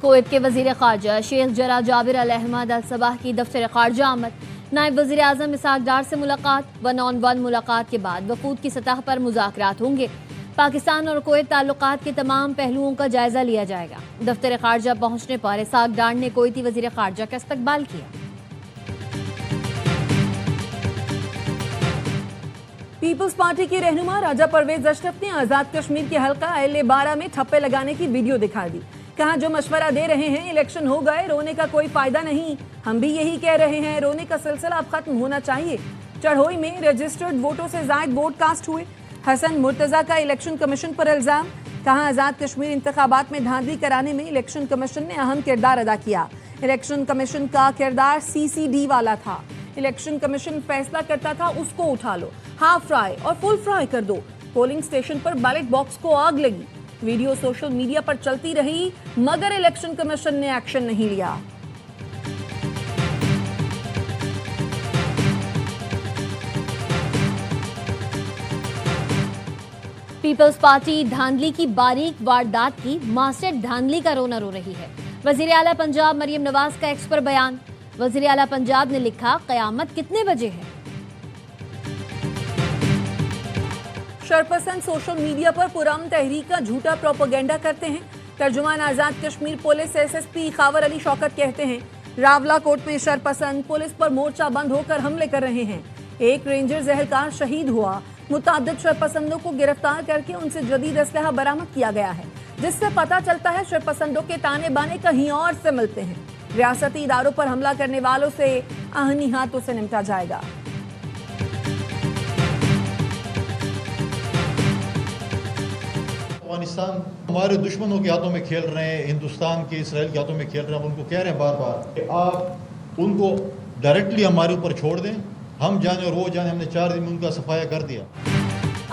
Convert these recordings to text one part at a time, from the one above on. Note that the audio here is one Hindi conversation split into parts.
कुवैत के वज़ीर ख़ारजा शेख जरा जाबिर अल अहमद अल सबाह की दफ्तर ख़ारजा आमद। नायब वज़ीर आज़म इसहाक डार से मुलाकात। 1-on-1 मुलाकात के बाद वफूद की सतह पर मुज़ाकरात होंगे। पाकिस्तान और कुवैत ताल्लुकात के तमाम पहलुओं का जायजा लिया जाएगा। दफ्तर ख़ारजा पहुंचने पर इसहाक डार ने कुवैती वज़ीर ख़ारजा का इस्तकबाल किया। पीपल्स पार्टी की रहनुमा राजा परवेज अशरफ ने आजाद कश्मीर के हल्का LA-12 में ठप्पे लगाने की वीडियो दिखा दी। कहा, जो मशवरा दे रहे हैं इलेक्शन हो गए, रोने का कोई फायदा नहीं। हम भी यही कह रहे हैं, रोने का सिलसिला अब खत्म होना चाहिए। चढ़ोई में रजिस्टर्ड वोटों से जायद वोट कास्ट हुए। हसन मुर्तजा का इलेक्शन कमीशन पर इल्जाम। कहा, आजाद कश्मीर इंतखाबात में धांधली कराने में इलेक्शन कमीशन ने अहम किरदार अदा किया। इलेक्शन कमीशन का किरदार CCD वाला था। इलेक्शन कमीशन फैसला करता था, उसको उठा लो, हाफ फ्राई और फुल फ्राई कर दो। पोलिंग स्टेशन पर बैलेट बॉक्स को आग लगी। वीडियो सोशल मीडिया पर चलती रही, मगर इलेक्शन कमीशन ने एक्शन नहीं लिया। पीपल्स पार्टी धांधली की बारीक वारदात की मास्टर धांधली का रोना रो रही है। वज़ीर आला पंजाब मरियम नवाज का एक्स पर बयान। वज़ीर आला पंजाब ने लिखा, क़यामत कितने बजे है। शरपसंद सोशल मीडिया पर पुरअमन तहरीक का झूठा प्रोपेगेंडा करते हैं। तर्जुमान आजाद कश्मीर पुलिस SSP खावर अली शौकत कहते हैं, रावला कोट में शरपसंद पुलिस पर मोर्चा बंद होकर हमले कर रहे हैं। एक रेंजर एहलकार शहीद हुआ। मुताद्दिद शरपसंदों को गिरफ्तार करके उनसे जदीद असलहा बरामद किया गया है, जिससे पता चलता है शरपसंदों के ताने बाने कहीं और से मिलते हैं। रियासती इदारों पर हमला करने वालों से आहनी हाथों से निपटा जाएगा। अफगानिस्तान हमारे दुश्मनों के हाथों में खेल रहे हैं, हिंदुस्तान के इसराइल के हाथों में खेल रहे हैं। उनको कह रहे हैं बार बार कि आप उनको डायरेक्टली हमारे ऊपर छोड़ दें, हम जाने और वो जाने। हमने 4 दिन में उनका सफाया कर दिया।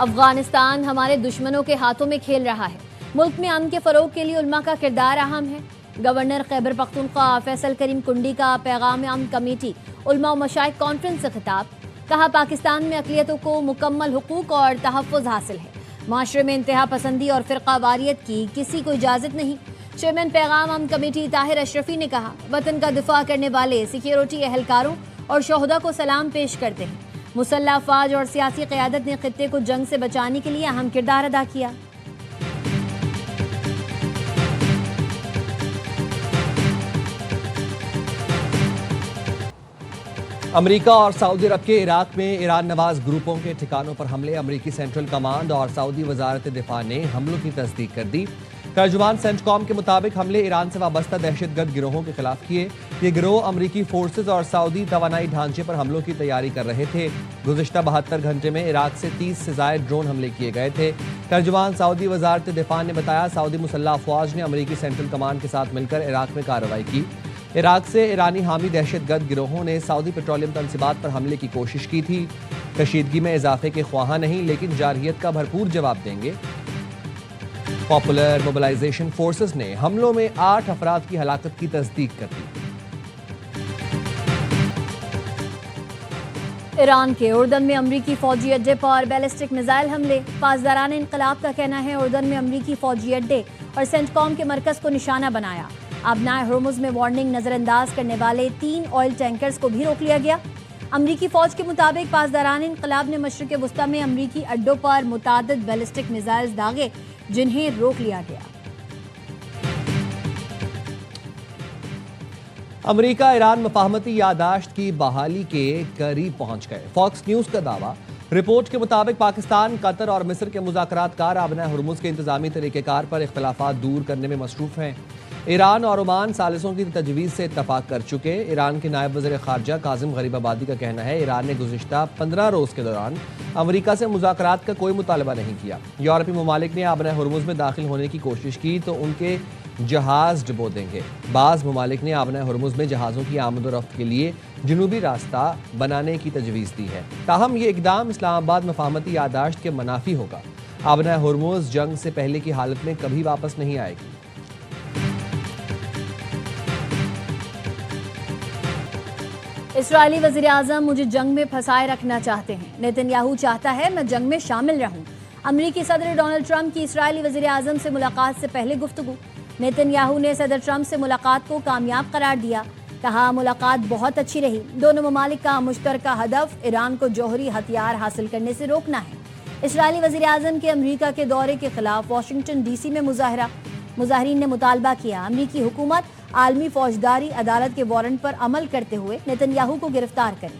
अफगानिस्तान हमारे दुश्मनों के हाथों में खेल रहा है। मुल्क में अमन के फरोग के लिए उलमा का किरदार अहम है। गवर्नर खैबर पख्तूनख्वा फैसल करीम कुंडी का पैगाम अमन कमेटी उलमा व मशाइख कॉन्फ्रेंस से खिताब। कहा, पाकिस्तान में अक़लियतों को मुकम्मल हुकूक और तहफ़्फ़ुज़ हासिल है। माशरे में इंतहा पसंदी और फ़िरक़ा वारियत की किसी को इजाज़त नहीं। चेयरमैन पैगाम अमन कमेटी ताहिर अशरफी ने कहा, वतन का दिफा करने वाले सिक्योरिटी एहलकारों और शोहदा को सलाम पेश करते हैं। मुसल्लह अफ़वाज और सियासी क़यादत ने ख़ित्ते को जंग से बचाने के लिए अहम किरदार अदा किया। अमेरिका और सऊदी अरब के इराक में ईरान नवाज ग्रुपों के ठिकानों पर हमले। अमेरिकी सेंट्रल कमांड और सऊदी वजारत दिफा ने हमलों की तस्दीक कर दी। तर्जुमान सेंटकॉम के मुताबिक हमले ईरान से वाबस्ता दहशतगर्द गिरोहों के खिलाफ किए। ये गिरोह अमेरिकी फोर्सेज और सऊदी तवानाई ढांचे पर हमलों की तैयारी कर रहे थे। गुज़िश्ता 72 घंटे में इराक से 30 से ज़ायद ड्रोन हमले किए गए थे। तर्जुमान सऊदी वजारत दिफा ने बताया, सऊदी मुसल्लह अफवाज ने अमेरिकी सेंट्रल कमांड के साथ मिलकर इराक में कार्रवाई की। इराक से ईरानी हामी दहशतगर्द गिरोहों ने सऊदी पेट्रोलियम तनसीबात पर हमले की कोशिश की थी। कशीदगी में इजाफे के ख्वाहां नहीं, लेकिन जारहियत का भरपूर जवाब देंगे। पॉपुलर मोबिलाइजेशन फोर्सेस ने हमलों में 8 अफराद की हलाकत की तस्दीक कर दी। ईरान के उर्दन में अमरीकी फौजी अड्डे पर बैलिस्टिक मिसाइल हमले। पासदारान इनकलाब का कहना है, उर्दन में अमरीकी फौजी अड्डे और सेंटकॉम के मरकज को निशाना बनाया। अबनाए हुर्मुज़ में वार्निंग नजरअंदाज करने वाले 3 ऑयल टैंकर्स को भी रोक लिया गया। अमरीकी फौज के मुताबिक पासदारान इनकलाब ने मशरिक़ वुस्ता में अमरीकी अड्डों पर मुतादिद बैलिस्टिक मिसाइल्स दागे, जिन्हें रोक लिया गया। अमेरिका ईरान मफाहमती यादाश्त की बहाली के करीब पहुंच गए। फॉक्स न्यूज का दावा। रिपोर्ट के मुताबिक पाकिस्तान, कतर और मिस्र के मुज़ाकरातकार आबना हुर्मुज़ के इंतजामी तरीक़ेकार पर इख्तलाफात दूर करने में मसरूफ़ हैं। ईरान और ओमान सालिसों की तजवीज़ से इत्तफाक कर चुके। ईरान के नायब वज़ीर ख़ारजा काज़िम गरीबाबादी का कहना है, ईरान ने गुज़िश्ता 15 रोज़ के दौरान अमेरिका से मुज़ाकरात का कोई मुतालबा नहीं किया। यूरोपीय ममालिक ने आबना हुर्मुज़ में दाखिल होने की कोशिश की तो उनके जहाज़ डुबो देंगे। बाज़ ममालिक ने आबना हुर्मुज़ में जहाज़ों की आमद व रफ्त के लिए जनूबी रास्ता बनाने की तजवीज़ दी है। ताहम ये इकदाम इस्लामाबाद मफाहमती यादाश्त के मनाफी होगा। आबना हुर्मुज़ जंग से पहले की हालत में कभी वापस नहीं आएगी। इस्राएली वज़ीर आज़म मुझे जंग में फंसाए रखना चाहते हैं। नेतन्याहू चाहता है मैं जंग में शामिल रहूं। अमरीकी सदर डोनाल्ड ट्रंप की इस्राएली वज़ीर आज़म से मुलाकात से पहले गुफ्तगू। नेतन्याहू ने सदर ट्रंप से मुलाकात को कामयाब करार दिया। कहा मुलाकात बहुत अच्छी रही। दोनों ममालिक का मुश्तरका हदफ ईरान को जौहरी हथियार हासिल करने से रोकना है। इस्राएली वज़ीर आज़म के अमरीका के दौरे के खिलाफ वाशिंगटन DC में मुजाहरा। मुजाहिरीन ने मुतालबा किया अमरीकी हुकूमत आलमी फौजदारी अदालत के वारंट पर अमल करते हुए नेतन्याहू को गिरफ्तार करे।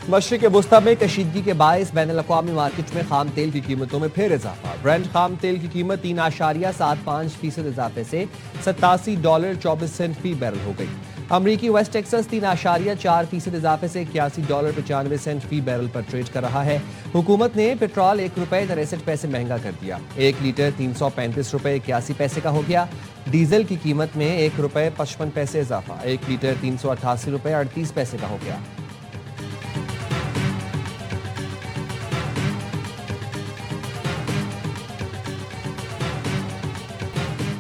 मशरिक़ वुस्ता में कशीदगी के बायस बैनुल-अक़वामी मार्केट में खाम तेल की कीमतों में फिर इजाफा। ब्रेंट खाम तेल की कीमत 3.75% इजाफे से $87.24 फी बैरल हो गई। अमरीकी वेस्ट टेक्सास 3.4% इजाफे से $81.95 फी बैरल पर ट्रेड कर रहा है। हुकूमत ने पेट्रोल ₹1.63 महंगा कर दिया। 1 लीटर $335.81 का हो गया। डीजल की कीमत में ₹1.55 इजाफा, 1 लीटर $388.38 का हो गया।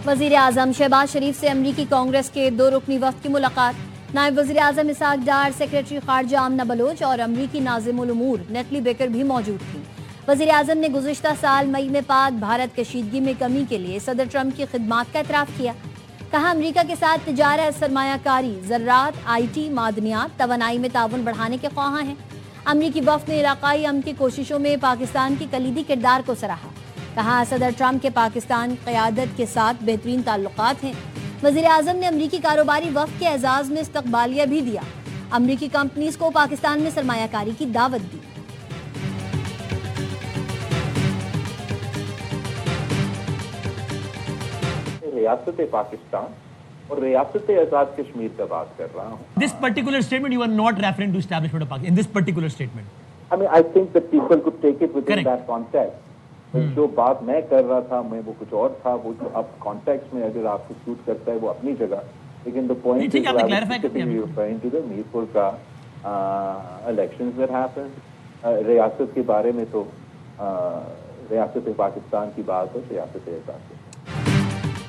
वज़ीर आज़म शहबाज शरीफ से अमरीकी कांग्रेस के 2 रुकनी वफ़द की मुलाकात। नायब वज़ीर आज़म इसहाक डार, सेक्रेटरी खारजा आमना बलोच और अमरीकी नाज़िमुल उमूर नेटली बेकर भी मौजूद थी। वज़ीर आज़म ने गुज़िश्ता साल मई में पाक भारत कशीदगी में कमी के लिए सदर ट्रंप की खिदमात का एतराफ़ किया। कहा अमरीका के साथ तिजारत, सरमायाकारी, ज़राअत, IT, मादनियात, तवानाई में ताउन बढ़ाने के ख्वाहां हैं। अमरीकी वफ़द ने इलाक़ाई अमन की कोशिशों में पाकिस्तान की कलीदी किरदार को सराहा। कहा सदर ट्रंप के पाकिस्तान क़यादत के साथ बेहतरीन ताल्लुकात हैं। वज़ीर आज़म ने अमरीकी कारोबारी वफ़द के एजाज़ में इस्तक़बालिया भी दिया। अमरीकी कंपनीज़ को पाकिस्तान में सरमायाकारी की दावत दी। रियासत पाकिस्तान और रियासत आज़ाद कश्मीर का बात कर रहा हूँ। This particular statement you are not referring to establishment of Pakistan. In this particular statement. I mean, I think that people could take it within Correct. that context. जो बात मैं कर रहा था मैं वो कुछ और था, वो जो अब कॉन्टेक्स्ट में अगर आपको सूट करता है वो अपनी जगह, लेकिन the point is referring to the Mirpur का इलेक्शंस दैट हैपेंड। रियासत के बारे में तो रियासत पाकिस्तान की बात हो, रियासत आज़ाद।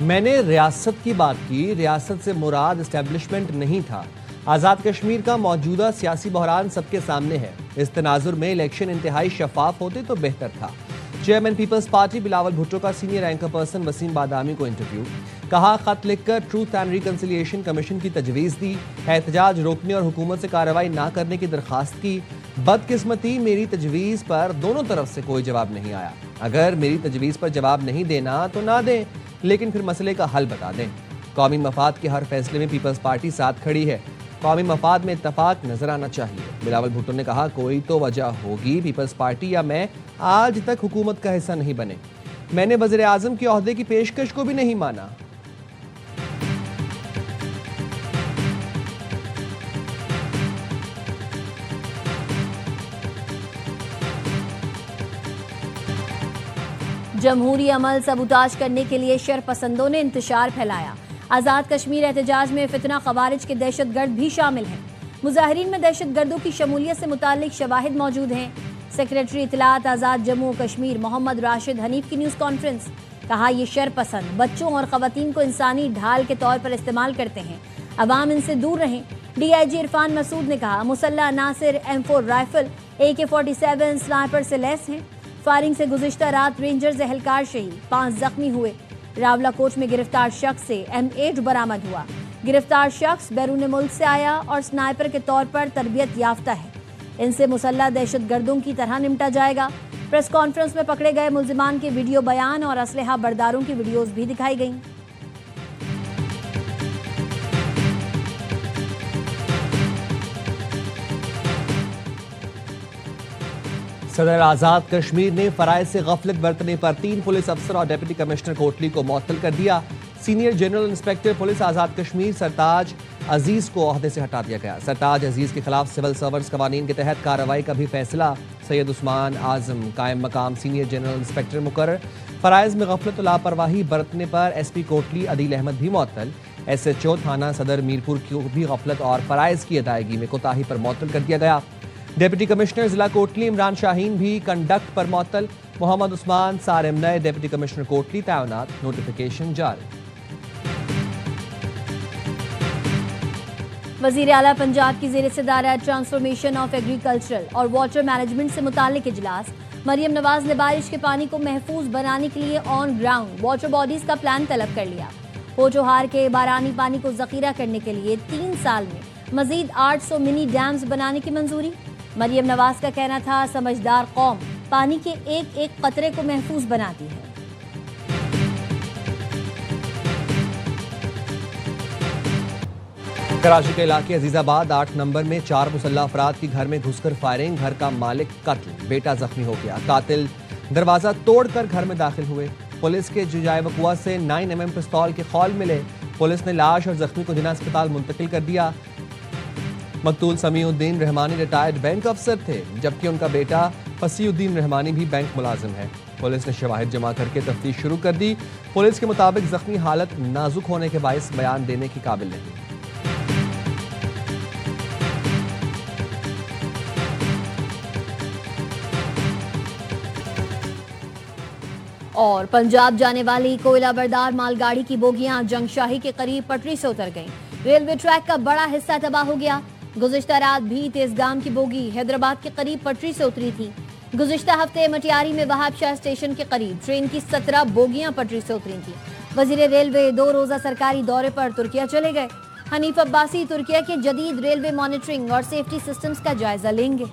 मैंने रियासत की बात की, रियासत से मुराद एस्टेब्लिशमेंट नहीं था। आज़ाद कश्मीर का मौजूदा सियासी बहरान सबके सामने है। इस तनाजुर में इलेक्शन इंतहाई शफाफ होते तो बेहतर था। Chairman people's party Bilawal Bhutto का senior anchor person Waseem Badami को इंटरव्यू। कहा खत लिखकर ट्रूथ एंड रिकंसिलिएशन कमीशन की तजवीज़ दी, एहतजाज रोकने और हुकूमत से कार्रवाई ना करने की दरखास्त की। बदकिस्मती मेरी तजवीज़ पर दोनों तरफ से कोई जवाब नहीं आया। अगर मेरी तजवीज़ पर जवाब नहीं देना तो ना दें, लेकिन फिर मसले का हल बता दें। कौमी मफाद के हर फैसले में पीपल्स पार्टी साथ खड़ी है। कौमी मफाद में इत्तफाक नजर आना चाहिए। बिलावल भुट्टो ने कहा कोई तो वजह होगी पीपल्स पार्टी या मैं आज तक हुकूमत का हिस्सा नहीं बने। मैंने वज़ीर आज़म के ओहदे की पेशकश को भी नहीं माना। जमहूरी अमल सबूताज करने के लिए शरपसंदों ने इंतशार फैलाया। आज़ाद कश्मीर एहतजाज में फितना खवारिज के दहशतगर्द भी शामिल हैं। मुजाहिरीन में दहशतगर्दों की शमूलियत से मुतालिक शवाहिद मौजूद हैं। सेक्रेटरी इतलात आज़ाद जम्मू कश्मीर मोहम्मद राशिद हनीफ की न्यूज़ कॉन्फ्रेंस। कहा ये शरपसंद बच्चों और ख़वातीन को इंसानी ढाल के तौर पर इस्तेमाल करते हैं, अवाम इनसे दूर रहें। DIG इरफान मसूद ने कहा मुसल्ला अनासिर M4 राइफल AK-47 स्नाइपर से लैस हैं। फायरिंग से गुज़िश्ता रात रेंजर्स एहलकार शहीद, 5 जख्मी हुए। रावलाकोट में गिरफ्तार शख्स से M8 बरामद हुआ। गिरफ्तार शख्स बैरून मुल्क से आया और स्नाइपर के तौर पर तरबियत याफ्ता है। इनसे मुसल्ला दहशतगर्दों की तरह निपटा जाएगा। प्रेस कॉन्फ्रेंस में पकड़े गए मुल्जिमान के वीडियो बयान और असलहा बरदारों की वीडियोस भी दिखाई गईं। सदर आज़ाद कश्मीर ने फराइज से गफलत बरतने पर 3 पुलिस अफसर और डिप्टी कमिश्नर कोटली को मुअत्तल कर दिया। Senior general inspector police Azad Kashmir सरताज अजीज को ओहदे से हटा दिया गया। सरताज अजीज के खिलाफ सिविल सर्वेंट्स कवानीन के तहत कार्रवाई का भी फैसला। सैयद उस्मान आजम कायम मकाम सीनियर जनरल इंस्पेक्टर मुकर्रर। फराइज में गफलत लापरवाही बरतने पर SP कोटली अदील अहमद भी मुअत्तल। SHO थाना सदर मीरपुर को भी गफलत और फराइज की अदायगी में कोताही पर मुअत्तल कर दिया गया। डिप्टी कमिश्नर जिला कोटली इमरान शाहीन भी कंडक्ट पर मुअत्तल। मोहम्मद उस्मान सारिम नए डिप्टी कमिश्नर कोटली तैनात, नोटिफिकेशन जारी। वजीर आला पंजाब की ज़ेर सदारत ट्रांसफॉर्मेशन ऑफ एग्रीकल्चरल और वाटर मैनेजमेंट से मुताल्लिक इजलास। मरियम नवाज ने बारिश के पानी को महफूज बनाने के लिए ऑन ग्राउंड वाटर बॉडीज का प्लान तलब कर लिया। पोचोहार के बारानी पानी को जखीरा करने के लिए 3 साल में मजीद 800 मिनी डैम्स बनाने की मंजूरी। मरियम नवाज का कहना था, समझदार कौम पानी के एक एक कतरे को महफूज बनाती है। कराची के इलाके अजीजाबाद 8 नंबर में 4 मुसल्लह अफराद की घर में घुसकर फायरिंग, घर का मालिक कत्ल, बेटा जख्मी हो गया। कातिल दरवाजा तोड़कर घर में दाखिल हुए। पुलिस के जुजाए बकुआ से 9mm पिस्तौल के खौल मिले। पुलिस ने लाश और जख्मी को जिना अस्पताल मुंतकिल कर दिया। मकतूल समीउद्दीन रहमानी रिटायर्ड बैंक अफसर थे, जबकि उनका बेटा फसीउद्दीन रहमानी भी बैंक मुलाजिम है। पुलिस ने शवाहिद जमा करके तफ्तीश शुरू कर दी। पुलिस के मुताबिक जख्मी हालत नाजुक होने के बायस बयान देने की काबिल नहीं। और पंजाब जाने वाली कोयला बरदार मालगाड़ी की बोगियां जंगशाही के करीब पटरी से उतर गईं। रेलवे ट्रैक का बड़ा हिस्सा तबाह हो गया। गुज़िश्ता रात भी तेजगाम की बोगी हैदराबाद के करीब पटरी से उतरी थी। गुज़िश्ता हफ्ते मटियारी में वहाबशाह स्टेशन के करीब ट्रेन की 17 बोगियां पटरी से उतरी थी। वजीर रेलवे 2 रोजा सरकारी दौरे पर तुर्किया चले गए। हनीफ अब्बासी तुर्किया के जदीद रेलवे मॉनिटरिंग और सेफ्टी सिस्टम्स का जायजा लेंगे।